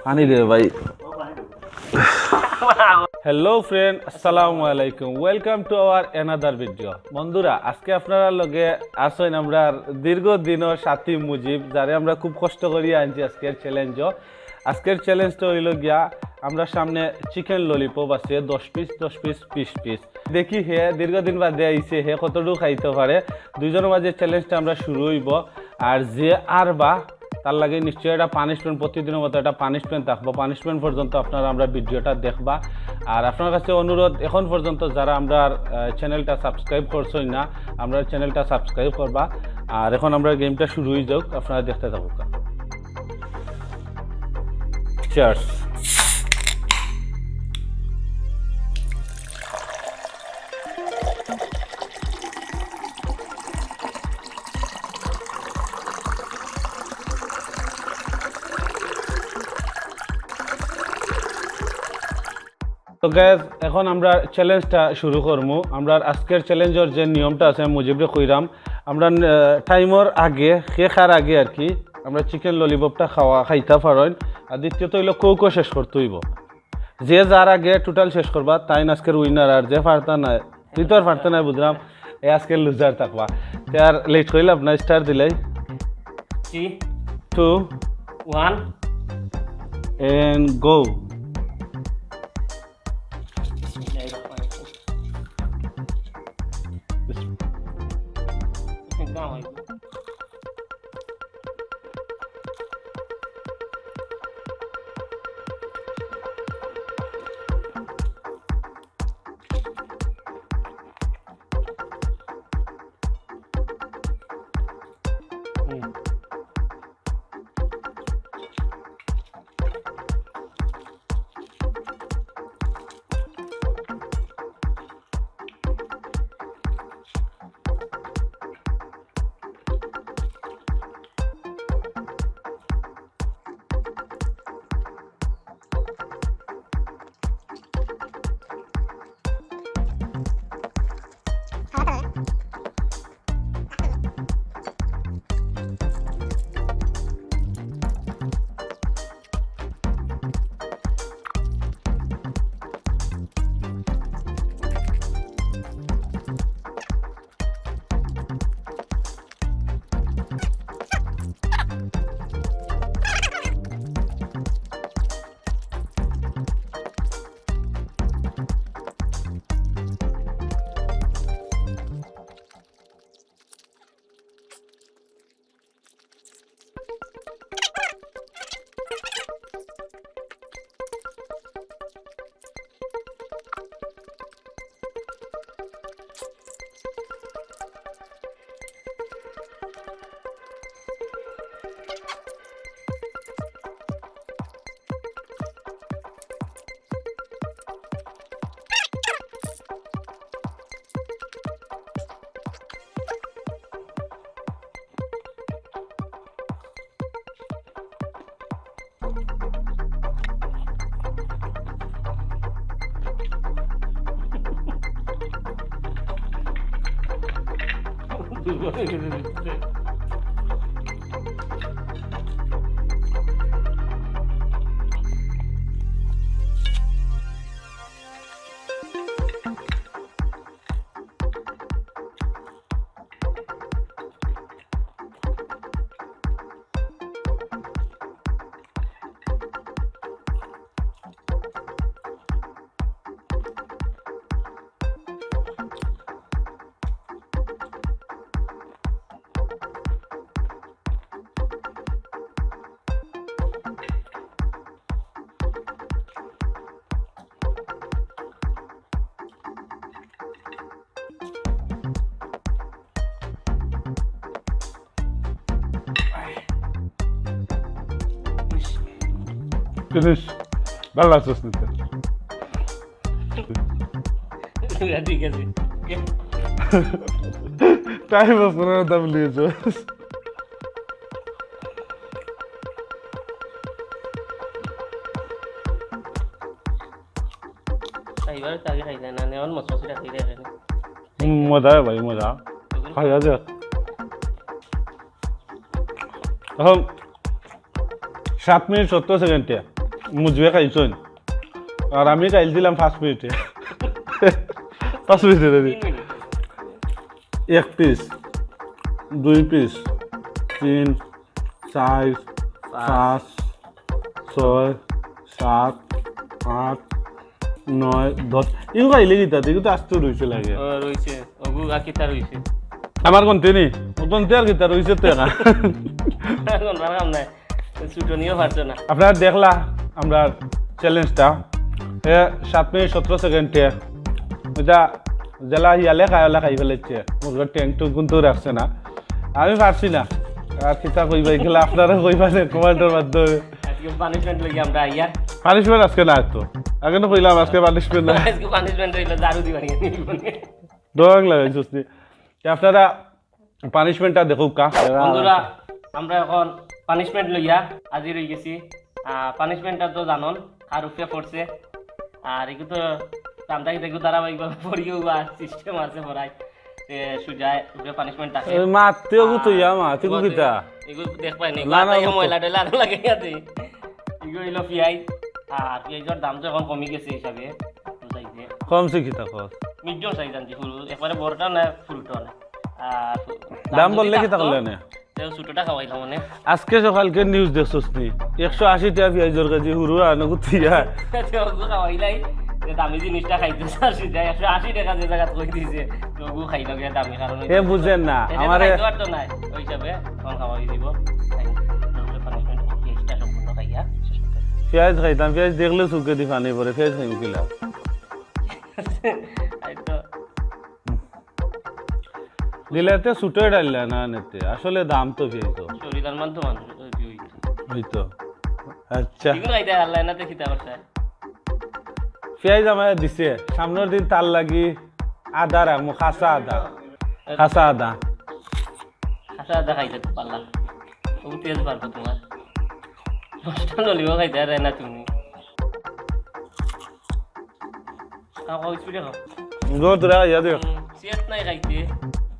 পানি দে ভাই। Hello friend, আসসালামু আলাইকুম, welcome to our another video. বন্ধুরা, আজকে আপনারা লগে আসেন আমরা দীর্ঘদিনের সাথী মুজিব, যারে আমরা খুব কষ্ট করিয়া আনছি আজকের চ্যালেঞ্জও। আজকের চ্যালেঞ্জটা হইল গিয়া আমরা সামনে চিকেন ললিপপ আছে 10 পিস 10 পিস পিস পিস দেখি হে দীর্ঘদিন বাদে আইছে হে কতটুকু খাইতে পারে। দুইজনের মাঝে চ্যালেঞ্জটা আমরা শুরু হইব। আর যে আর বা তার লাগে নিশ্চয়ই একটা পানিশমেন্ট, প্রতিদিনের মতো একটা পানিশমেন্ট থাকবো। পানিশমেন্ট পর্যন্ত আপনারা আমরা ভিডিওটা দেখবা। আর আপনার কাছে অনুরোধ, এখন পর্যন্ত যারা আমরা চ্যানেলটা সাবস্ক্রাইব করছেন না, আমরা চ্যানেলটা সাবস্ক্রাইব করবা। আর এখন আমরা গেমটা শুরু হয়ে যাক, আপনারা দেখতে থাকুক। চিয়ার্স। তো গ্যাস, এখন আমরা চ্যালেঞ্জটা শুরু করবো। আমরা আজকের চ্যালেঞ্জের যে নিয়মটা আছে মুজিবরে কইরাম, আমরা টাইমের আগে শেখার আগে আর কি আমরা চিকেন ললিপপটা খাইতে পারেন। আর দ্বিতীয়ত হইলো কৌকো শেষ করতে হইব। যে যার আগে টোটাল শেষ করবা তাই আজকের উইনার। আর যে পারতা নাই, তুই তো আর পারতে নাই বুঝলাম, এ আজকের লুজার থাকবা। আর লেট করিলে আপনার স্টার দিলাই 3, 2 1. and go. Finish. ভালো আছিস নিতে? ঠিক আছে। টাইম আপনারা দাম নিয়েছো। এবারে তাকে খাইলে না নেওয়ার মশলা খাইলে এখানে মজা ভাই, মজা খাইয়া যাক। এখন 7 মিনিট 70 সেকেন্ডে মুজবে খাইছন আর আমি খাইছিলাম 5 মিনিটে 5 মিনিটে 3 মিনিট 1 পিস 2 পিস 3 4 5 6 7 8 9 10 ইউ খাইলে কি তাতে কিন্তু আসতে রইছে লাগে রইছে ওগু আকিতা রইছে আমার কোনতে নি কোনতে আর কি তার রইছে তো না এখন বানাম না ছুটনিও পারছো না আপনারা দেখলা আমরা চ্যালেঞ্জটা 7 মিনিট 17 সেকেন্ডে এটা জেলা ইয়ালে খাই ফেলেছে মুরগের ট্যাঙ্ক টুক কিন্তু রাখছে না আমি পারছি না আর কিতা কইবা এগুলা আপনারা কইবা কমেন্টের মাধ্যমে আজকে পানিশমেন্ট লাগি আমরা আইয়া পানিশমেন্ট আজকে না তো আগে তো কইলাম আজকে পানিশমেন্ট না আজকে পানিশমেন্ট হইলো দারু দিবানি ডর লাগে সুস্তি আপনারা পানিশমেন্টটা দেখো কা বন্ধুরা আমরা এখন পানিশমেন্ট লইয়া আজি রই গেছি পানিশমেন্টটা তো জানন আর উপরে পড়ছে আর এগুলো তো কামটা দেখো ধারাবাহিকভাবে পড়িও বা সিস্টেম আছে পড়াই সুজায় উপরে পানিশমেন্ট থাকে মাতেও তো ইয়া মাতে কিতা এগুলো দেখ পাই নি না, না, লাটা ও তো- ময়লা ডলা লাগে ইয়াতে এগুলো হইলো পিয়াই আর পিয়াইজের দাম তো এখন কমে গেছে হিসাবে বুঝাইছে কমছে কিতা কস মিডিয়াম সাইজ আনছি ফুল একবারে বড়টা না ফুলটা না আর দাম বললে কি তাহলে না ছোটটা খাওয়াইলাম মানে আজকে সকালকে নিউজ দেখছস নি 180 টাকা পেঁয়াজের কেজি হুরু আনো কুতিয়া ওগু খাওয়াইলাই যে দামি জিনিসটা খাইতে চাচ্ছি যাই 180 টাকা যে জায়গা কই দিছে ওগু খাই লগে দামি কারণে এ বুঝেন না আমারে তো নাই ওই হিসাবে কোন খাওয়াই দিব পানিশমেন্ট কেসটা সম্পূর্ণ খাইয়া শেষ করতে পেঁয়াজ খাইতাম পেঁয়াজ দেখলে চুকে দি পানি পরে পেঁয়াজ খাইম কিলা এই তো দিলেতে ছুটে ডাইলা না নেতে আসলে দাম তো পেঁয়াজ তো শরীরের মান তো মানুষ ওই তো আচ্ছা এগুলো খাইতে আল্লাহ নাতে খিতা করছে পেঁয়াজ আমায় দিছে সামনের দিন তার লাগি আদা রাখবো খাসা আদা খাসা আদা খাইতে তো পারলাম ওগু তেজ পারবো তোমার দশটা নলিও খাইতে আর না তুমি খাও খাও স্পিডে খাও গো তোরা ইয়া দে সিয়াত নাই খাইতে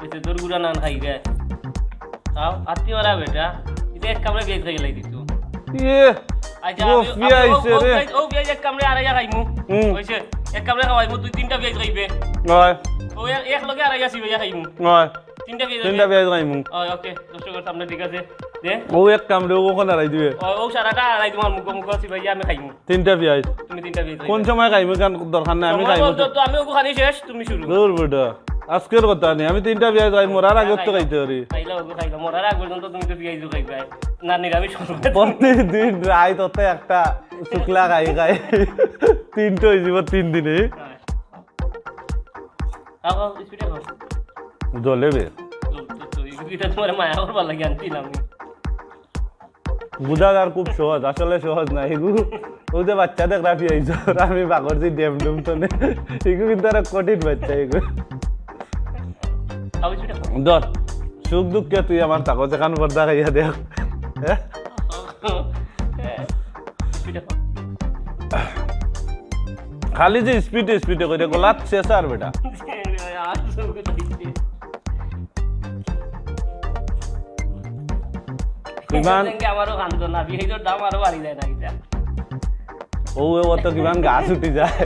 এতে তোর গুড়া নান খাই গে খাও আত্মি মারা বেটা এটা এক কামড়ে বেজ খাই লাই দিতু ইয়ে আচ্ছা ও পেঁয়াজ রে ও পেঁয়াজ এক কামড়ে আড়াইয়া খাইমু হইছে এক কামড়ে খাওয়াইমু তুই তিনটা পেঁয়াজ খাইবে নয় ও এক লগে আড়াইয়া সিবাইয়া খাইমু নয় তিনটা পেঁয়াজ তিনটা পেঁয়াজ খাইমু ওকে দর্শকের সামনে ঠিক আছে দে ও এক কামড়ে ও কোন আড়াই দিবে ও সারাটা আড়াই তোমার মুখ মুখ সিবাইয়া আমি খাইমু তিনটা পেঁয়াজ তুমি তিনটা পেঁয়াজ কোন সময় খাইমু কারণ দরকার নাই আমি খাইমু তো আমি ওকে খানি শেষ তুমি শুরু দূর বেটা আজকের কথা নেই আমি তিনটা পেঁয়াজ খাইমু আর আগে তো খাইতে পারি খাইলা ওকে খাইলা মরার আগ পর্যন্ত তুমি তো পেঁয়াজ খাইবে না নিরামিষ প্রতিদিন রায় তত একটা শুক্লা খাই তিনটা হয়ে যাব 3 দিনে খাও স্পিডে খাও জলে বে এটা তোমার মায়া করবার লাগে আনছিলাম বুঝার খুব সহজ আসলে সহজ না এগুলো ওই যে বাচ্চাদের রাফি আইছো আমি বাগরছি ডেম ডুম তো এগুলো কিন্তু আর কঠিন বাচ্চা এগুলো খাও স্পিডে খাও ধর সুখ দুঃখে তুই আমার তাকো দেখান পর্দা খাইয়া দেখ হ্যাঁ? স্পিডে খাও খালি যে স্পিডে করে গোলাত শেষ আর বেটা আর সুখ দিতে কিমান আমারও কান্দ না বিহেজর দাম আরো বাড়ি যায় না কিটা ও তো কিমান গাছ উঠি যায়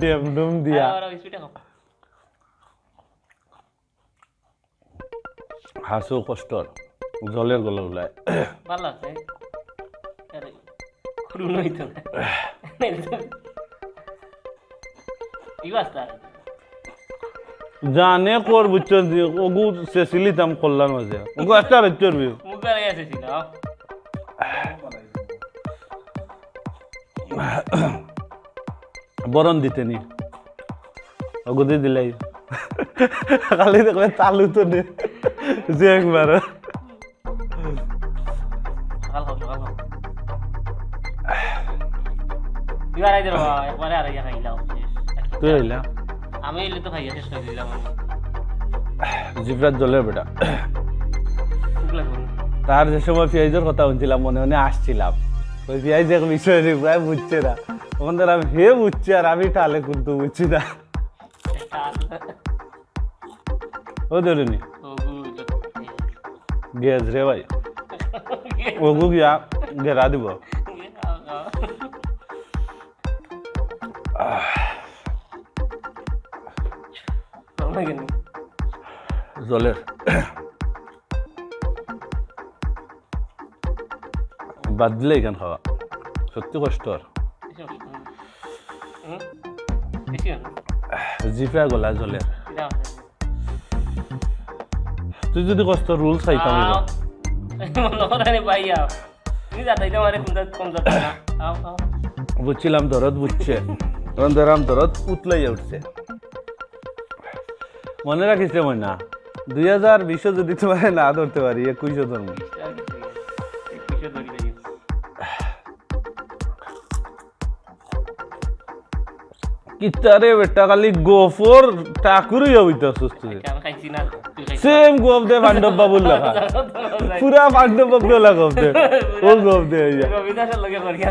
ডেম ডুম দিয়া আর স্পিডে খাও হাসু কষ্টর জলের গলা ওলায় ভালো আছে আরে খুরুন হইতো না ইবাস্তা জানে কর বুঝছেন যে ওগু সেসিলি দাম করলাম মাঝে ওগু একটা রচ্চর বিউ মুগার আছে ছিল বরণ দিতে নি ওগু দিয়ে দিলাই খালি দেখলে চালু তো নে যে একবার সকাল খাও এবার আইদের একবারে আর ইয়া খাইলাম তুই হইলা আমি এলে তো খাইয়া শেষ করে দিলাম জিভরাত জলে বেটা খুব লাগবে তার যে সময় পেঁয়াজের কথা শুনছিলাম মনে মনে আসছিলাম ওই পেঁয়াজ এক বিষয় প্রায় বুঝছে না তখন ধর আমি হে বুঝছি আর আমি টালে কিন্তু বুঝছি না ও ধরুনি গ্যাস রে ভাই ওগু গিয়া ঘেরা দিব ভালো লাগে নি? জলের বাদ দিলে এখান খাওয়া সত্যি কষ্ট আর বেশি কষ্ট। বেশি হয় না? জিফা গলা জলের এটা আছে। তুই যদি কষ্ট রুল চাইতাম আও। মনে করে নি ভাই আও। তুমি যাতে এটা মারে কম যাতে না। আও আও। বুঝছিলাম দরদ বুঝছে তখন ধরাম দরদ উতলাই উঠছে মনে রাখিস রে ময়না 2020 যদি তোমার না ধরতে পারি 21 ধরব কিসে ধরি লাগি? কিতারে বেটা খালি গোফর ঠাকুরই হইতাছিস তুই আমি খাইছি না। তুই খাইছিস। সেম গোপ দে পাণ্ডব বাবুর লেখা পুরা পাণ্ডব বাবু গোপ দে ও গোপ দে ইয়া রবিদাসের লগে করিয়া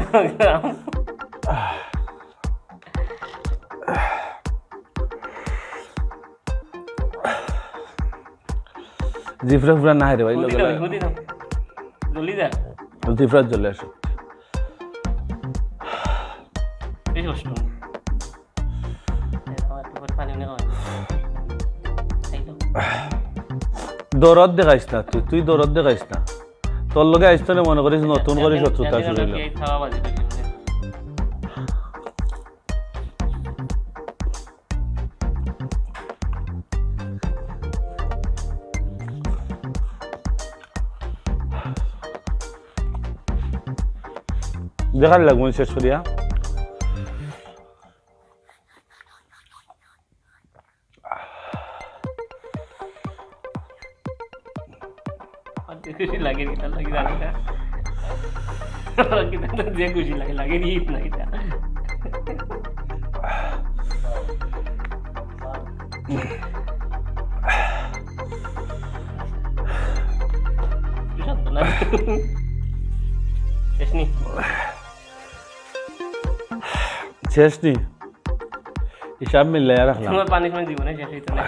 জিফরা পুরা না রে ভাই লগে জলদি যা। জিফরা চলে আসো বেশি কষ্ট। পানি মনে হয়। এই তো। দরদ দেখাইস না তুই দরদ দেখাইস না তোর লগে আইসতো না মনে করিস নতুন করে শত্রুতা শুরু হইল খাওয়া বাজি করি। দেখার লাগবো শেষ করিয়া খুশি লাগে এটা লাগে জানি না যে খুশি লাগে লাগে নি না এটা শেষ নি হিসাব মিলাই রাখলাম তোমার পানিশমেন্ট জীবনে শেষ হইতো না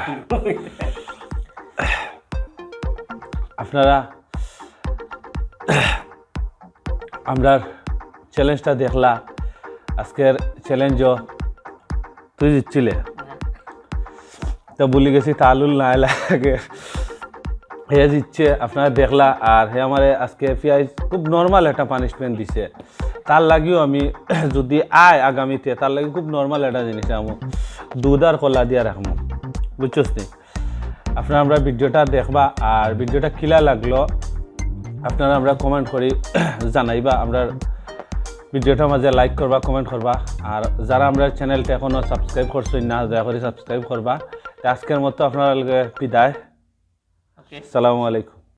আপনারা আমরা চ্যালেঞ্জটা দেখলা আজকের চ্যালেঞ্জও তুই জিতছিলে তো বলি গেছি তালুল না লাগে হে জিতছে আপনারা দেখলা আর হে আমার আজকে পিয়াজ খুব নর্মাল একটা পানিশমেন্ট দিছে তার লাগিও আমি যদি আয় আগামীতে তার লাগে খুব নর্মাল একটা জিনিস আমি দুধ আর কলা দিয়া রাখবো বুঝছস নি আপনারা আমরা ভিডিওটা দেখবা আর ভিডিওটা কিলা লাগলো আপনারা আমরা কমেন্ট করি জানাইবা আমরা ভিডিওটার মাঝে লাইক করবা কমেন্ট করবা আর যারা আমরা চ্যানেলটা এখনো সাবস্ক্রাইব করছেন না দয়া করে সাবস্ক্রাইব করবা আজকের মতো আপনারা বিদায় আসসালামু আলাইকুম